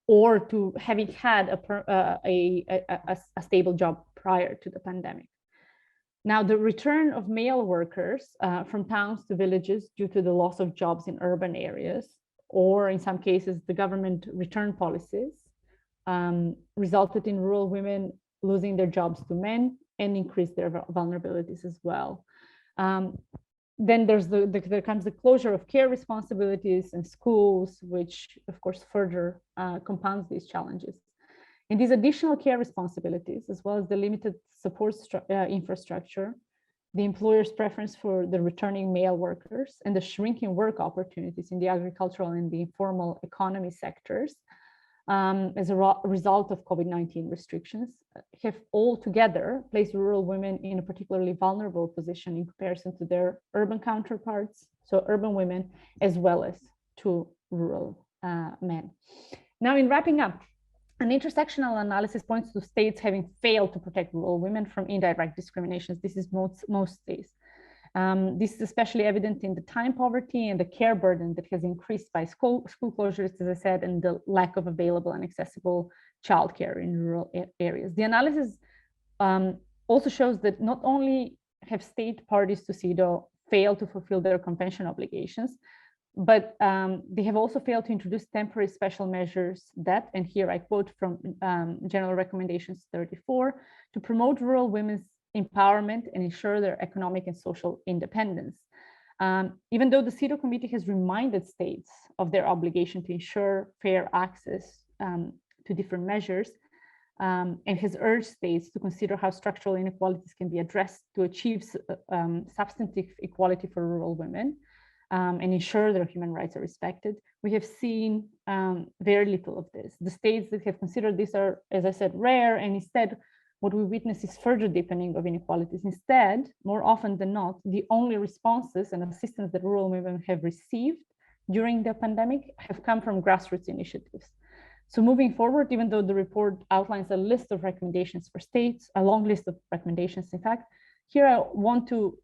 or to having had a stable job prior to the pandemic. Now, the return of male workers from towns to villages due to the loss of jobs in urban areas, or in some cases, the government return policies, resulted in rural women losing their jobs to men and increased their vulnerabilities as well. Then there comes the closure of care responsibilities and schools, which of course further compounds these challenges. And these additional care responsibilities, as well as the limited support infrastructure, the employer's preference for the returning male workers, and the shrinking work opportunities in the agricultural and the informal economy sectors, as a result of COVID-19 restrictions, have altogether placed rural women in a particularly vulnerable position in comparison to their urban counterparts, so urban women, as well as to rural men. Now, in wrapping up, an intersectional analysis points to states having failed to protect rural women from indirect discriminations. This is most states. This is especially evident in the time poverty and the care burden that has increased by school closures, as I said, and the lack of available and accessible childcare in rural areas. The analysis also shows that not only have state parties to CEDAW failed to fulfill their convention obligations, but they have also failed to introduce temporary special measures that, and here I quote from General Recommendations 34, to promote rural women's empowerment and ensure their economic and social independence. Even though the CEDAW Committee has reminded states of their obligation to ensure fair access to different measures, and has urged states to consider how structural inequalities can be addressed to achieve substantive equality for rural women, and ensure their human rights are respected, we have seen very little of this. The states that have considered this are, as I said, rare, and instead, what we witness is further deepening of inequalities. Instead, more often than not, the only responses and assistance that rural women have received during the pandemic have come from grassroots initiatives. So moving forward, even though the report outlines a list of recommendations for states, a long list of recommendations, in fact, here I want to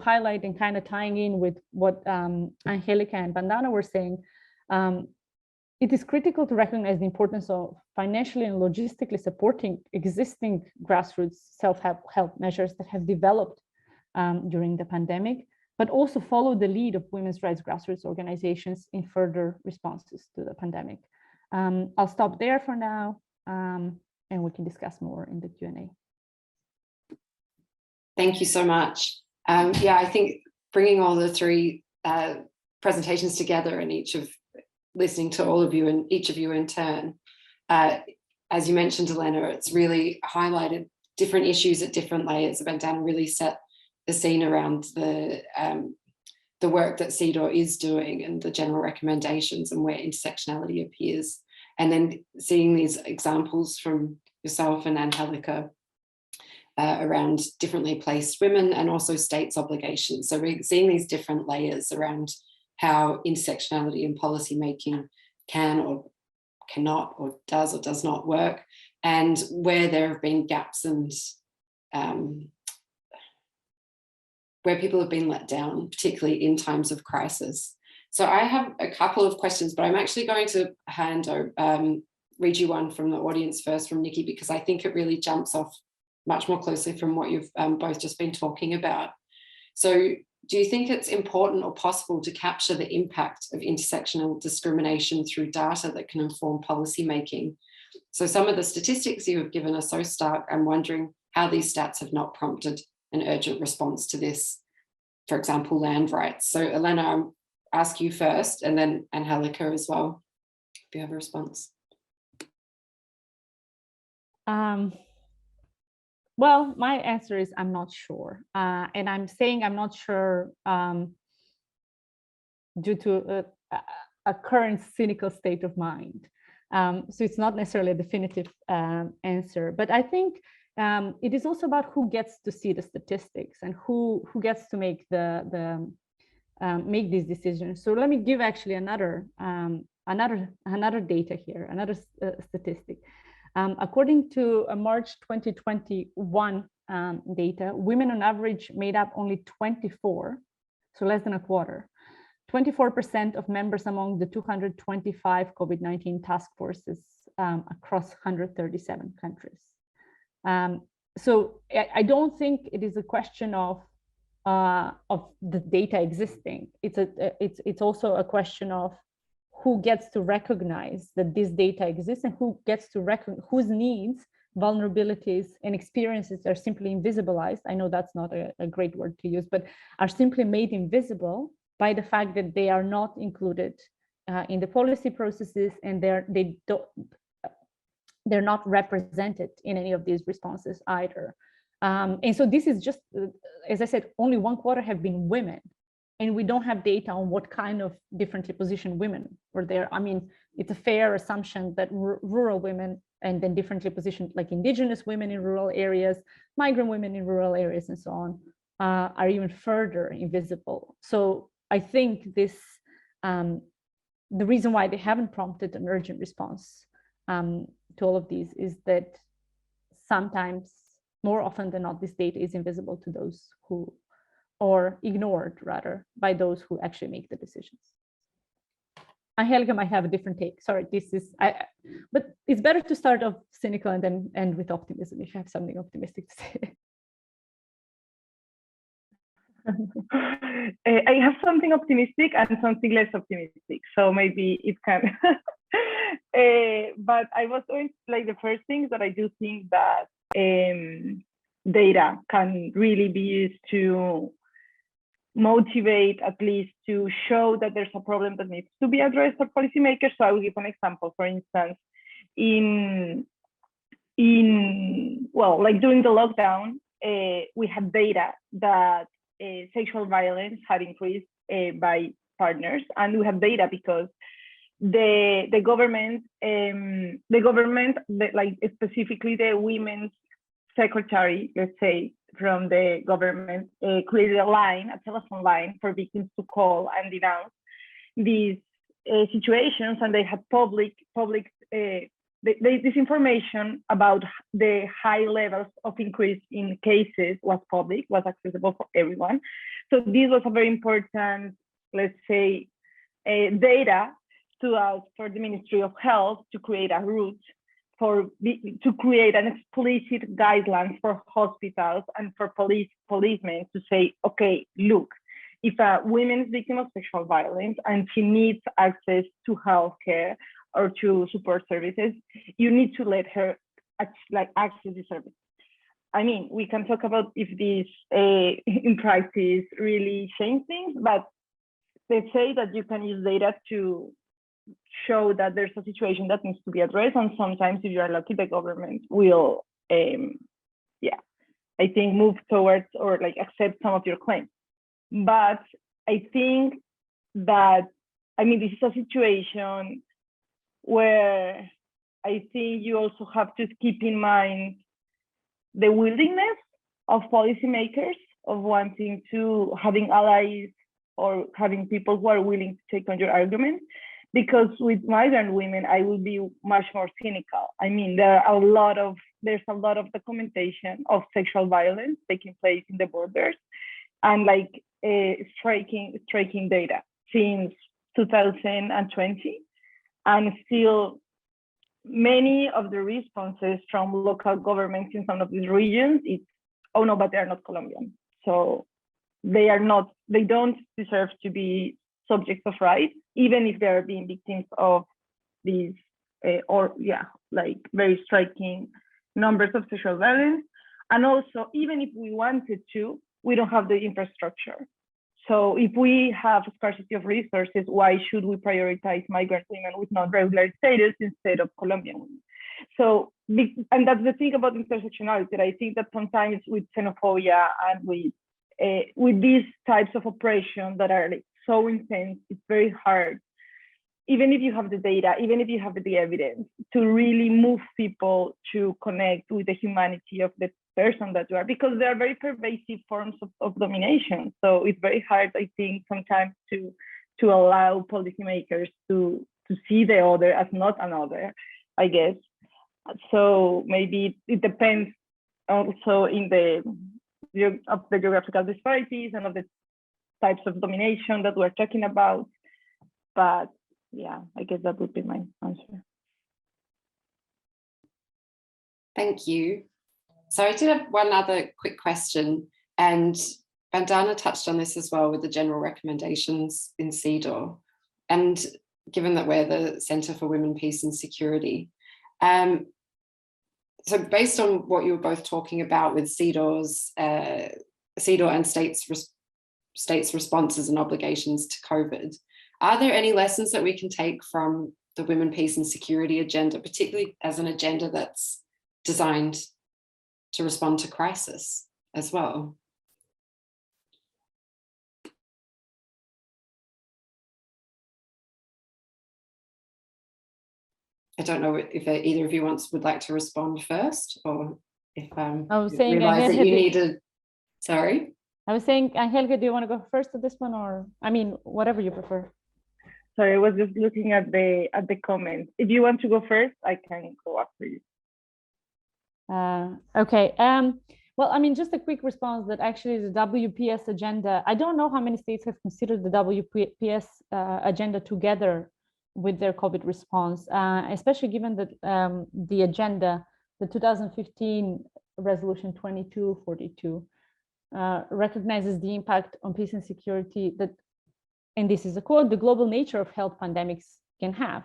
highlight and kind of tying in with what Angélica and Bandana were saying, it is critical to recognize the importance of financially and logistically supporting existing grassroots self-help measures that have developed during the pandemic, but also follow the lead of women's rights grassroots organizations in further responses to the pandemic. I'll stop there for now, and we can discuss more in the Q&A. Thank you so much. Yeah, I think bringing all the three presentations together and listening to all of you and each of you in turn, as you mentioned, Elena, it's really highlighted different issues at different layers. Bandana really set the scene around the work that CEDAW is doing and the general recommendations and where intersectionality appears. And then seeing these examples from yourself and Angélica around differently placed women and also states' obligations. So we're seeing these different layers around how intersectionality in policy making can or cannot or does not work, and where there have been gaps and where people have been let down, particularly in times of crisis. So I have a couple of questions, but I'm actually going to read you one from the audience first, from Nikki, because I think it really jumps off much more closely from what you've both just been talking about. So do you think it's important or possible to capture the impact of intersectional discrimination through data that can inform policy making? So some of the statistics you have given are so stark, I'm wondering how these stats have not prompted an urgent response to this, for example, land rights. So Elena, I'll ask you first, and then Angélica as well, if you have a response. Well, my answer is I'm not sure. And I'm saying I'm not sure due to a current cynical state of mind. So it's not necessarily a definitive answer, but I think it is also about who gets to see the statistics and who gets to make make these decisions. So let me give actually another data here, another statistic. According to March 2021 data, women on average made up only 24, so less than a quarter, 24% of members among the 225 COVID-19 task forces across 137 countries. So I don't think it is a question of the data existing. It's also a question of who gets to recognize that this data exists and who gets to recognize whose needs, vulnerabilities, and experiences are simply invisibilized. I know that's not a great word to use, but are simply made invisible by the fact that they are not included in the policy processes, and they're not represented in any of these responses either. And so this is just, as I said, only one quarter have been women, and we don't have data on what kind of differently positioned women were there. I mean, it's a fair assumption that rural women, and then differently positioned, like indigenous women in rural areas, migrant women in rural areas, and so on, are even further invisible. So I think this, the reason why they haven't prompted an urgent response to all of these is that sometimes, more often than not, this data is invisible to those who, or ignored rather, by those who actually make the decisions. Angélica might have a different take. Sorry, but it's better to start off cynical and then end with optimism if you have something optimistic to say. I have something optimistic and something less optimistic, so maybe it can. But I was going like the first thing is that I do think that data can really be used to motivate, at least to show that there's a problem that needs to be addressed for policymakers. So I will give an example. For instance, well, like during the lockdown, we had data that sexual violence had increased by partners, and we have data because the government, like specifically the women's secretary, let's say, from the government, created a telephone line for victims to call and denounce these situations, and they had public this information about the high levels of increase in cases was accessible for everyone. So this was a very important, let's say, data to us for the Ministry of Health to create a route to create an explicit guidelines for hospitals and for policemen to say, okay, look, if a woman is victim of sexual violence and she needs access to healthcare or to support services, you need to let her access the service. I mean, we can talk about if this in practice really change things, but let's say that you can use data to show that there's a situation that needs to be addressed, and sometimes if you are lucky, the government will, I think move towards or like accept some of your claims. But I think that, I mean, this is a situation where I think you also have to keep in mind the willingness of policymakers of wanting to having allies or having people who are willing to take on your argument. Because with migrant women, I will be much more cynical. I mean, there's a lot of documentation of sexual violence taking place in the borders, and like striking data since 2020, and still many of the responses from local governments in some of these regions, it's, oh no, but they are not Colombian, so they don't deserve to be subjects of rights, even if they are being victims of these like very striking numbers of sexual violence. And also, even if we wanted to, we don't have the infrastructure. So if we have a scarcity of resources, why should we prioritize migrant women with non-regular status instead of Colombian women? So, and that's the thing about intersectionality. I think that sometimes with xenophobia and with these types of oppression that are like so intense, it's very hard even if you have the data, even if you have the evidence, to really move people to connect with the humanity of the person that you are, because they are very pervasive forms of domination. So it's very hard, I think, sometimes to allow policymakers to see the other as not another, I guess. So maybe it depends also in the geographical disparities and of the types of domination that we're talking about. But yeah, I guess that would be my answer. Thank you. So I did have one other quick question, and Bandana touched on this as well with the general recommendations in CEDAW. And given that we're the Centre for Women, Peace and Security, so based on what you were both talking about with CEDAW's, CEDAW and states' responses and obligations to COVID, are there any lessons that we can take from the Women, Peace and Security agenda, particularly as an agenda that's designed to respond to crisis as well? I don't know if either of you would like to respond first, or if I was saying, realize that you needed. Sorry. I was saying, Angélica, do you want to go first to this one, or I mean, whatever you prefer. Sorry, I was just looking at the comments. If you want to go first, I can go after you. Okay. Well, I mean, just a quick response that actually the WPS agenda, I don't know how many states have considered the WPS agenda together with their COVID response, especially given that the agenda, the 2015 resolution 2242, recognizes the impact on peace and security that, and this is a quote, the global nature of health pandemics can have,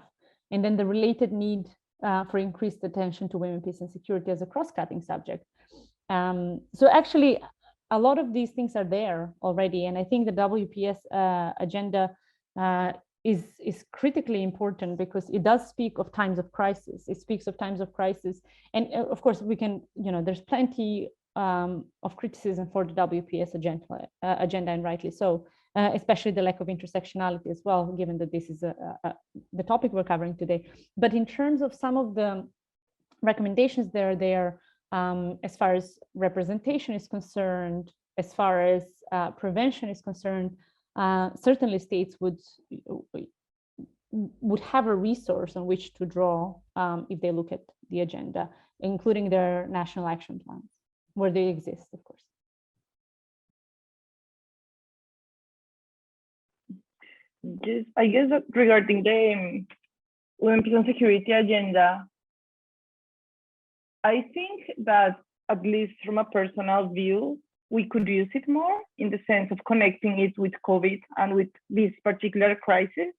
and then the related need for increased attention to women, peace and security as a cross-cutting subject. So actually, a lot of these things are there already, and I think the WPS agenda is critically important because it does speak of times of crisis. It speaks of times of crisis, and of course we can, there's plenty of criticism for the WPS agenda, and rightly so, especially the lack of intersectionality as well, given that this is the topic we're covering today. But in terms of some of the recommendations there, as far as representation is concerned, as far as prevention is concerned, certainly states would have a resource on which to draw if they look at the agenda, including their national action plans, where they exist, of course. Just, I guess that regarding the Women, Peace and Security agenda, I think that at least from a personal view, we could use it more in the sense of connecting it with COVID and with this particular crisis,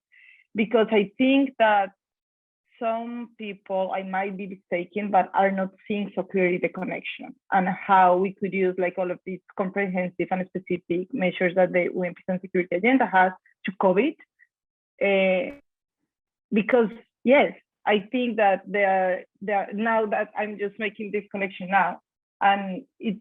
because I think that some people, I might be mistaken, but are not seeing so clearly the connection and how we could use like all of these comprehensive and specific measures that the Women, Peace and Security agenda has to COVID. Because yes, I think that they are now that I'm just making this connection now, and it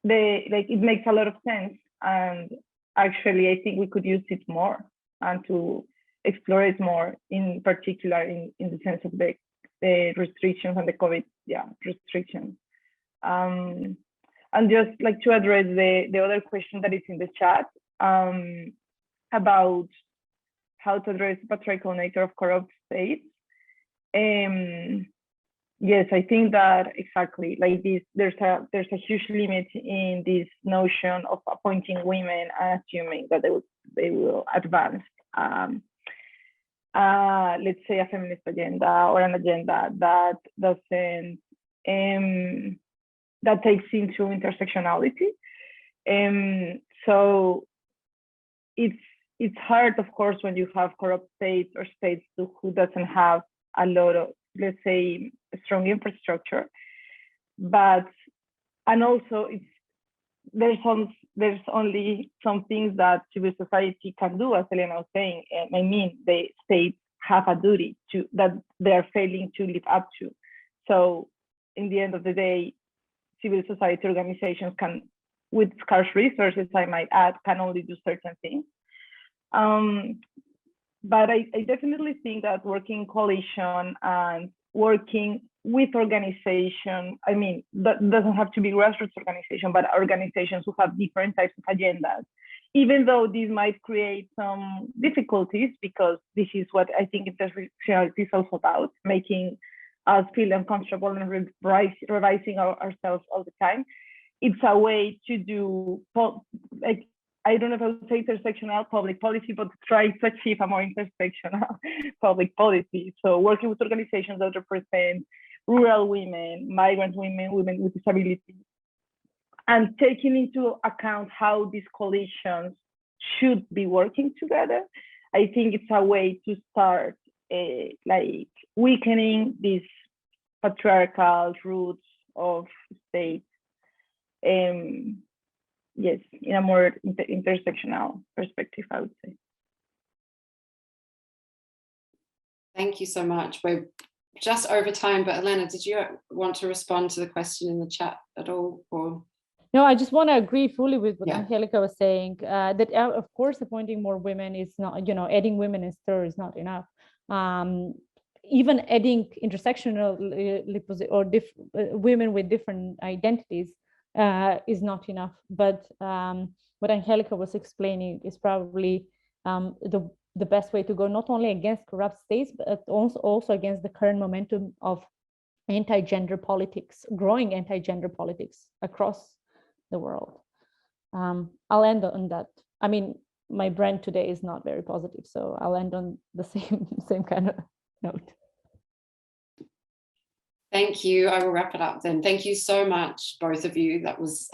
makes a lot of sense. And actually, I think we could use it more and to explore it more, in particular in the sense of the restrictions and the COVID restrictions. And just like to address the other question that is in the chat about how to address the patriarchal nature of corrupt states. Yes, I think that exactly like this, there's a huge limit in this notion of appointing women and assuming that they will advance let's say a feminist agenda or an agenda that doesn't that takes into intersectionality. So it's hard, of course, when you have corrupt states or states who doesn't have a lot of, let's say, strong infrastructure, and also there's only some things that civil society can do, as Elena was saying. And I mean, the states have a duty that they're failing to live up to. So in the end of the day, civil society organizations can, with scarce resources, I might add, can only do certain things. but I definitely think that working in coalition and working with organization, I mean, that doesn't have to be grassroots organization, but organizations who have different types of agendas, even though this might create some difficulties, because this is what I think intersectionality is also about, making us feel uncomfortable and revising ourselves all the time. It's a way to do, like, I don't know if I would say intersectional public policy, but try to achieve a more intersectional public policy. So working with organizations that represent rural women, migrant women, women with disabilities, and taking into account how these coalitions should be working together. I think it's a way to start like weakening these patriarchal roots of state. Yes, in a more intersectional perspective, I would say. Thank you so much. We're just over time, but Elena, did you want to respond to the question in the chat at all? Or? No, I just want to agree fully with what Yeah. Angélica was saying, that of course appointing more women is not, adding women in STIR is not enough. Even adding intersectional or women with different identities is not enough. But what Angélica was explaining is probably the best way to go, not only against corrupt states, but also against the current momentum of anti-gender politics, growing anti-gender politics across the world. I'll end on that. I mean, my brand today is not very positive, so I'll end on the same kind of note. Thank you. I will wrap it up then. Thank you so much, both of you. That was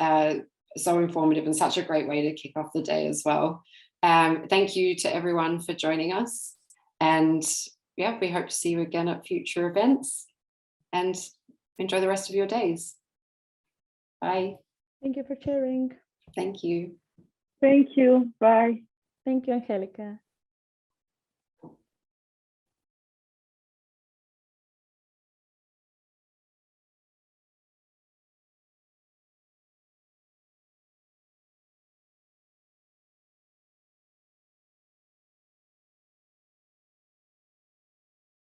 so informative and such a great way to kick off the day as well. Thank you to everyone for joining us. And yeah, we hope to see you again at future events, and enjoy the rest of your days. Bye. Thank you for sharing. Thank you. Thank you. Bye. Thank you, Angélica.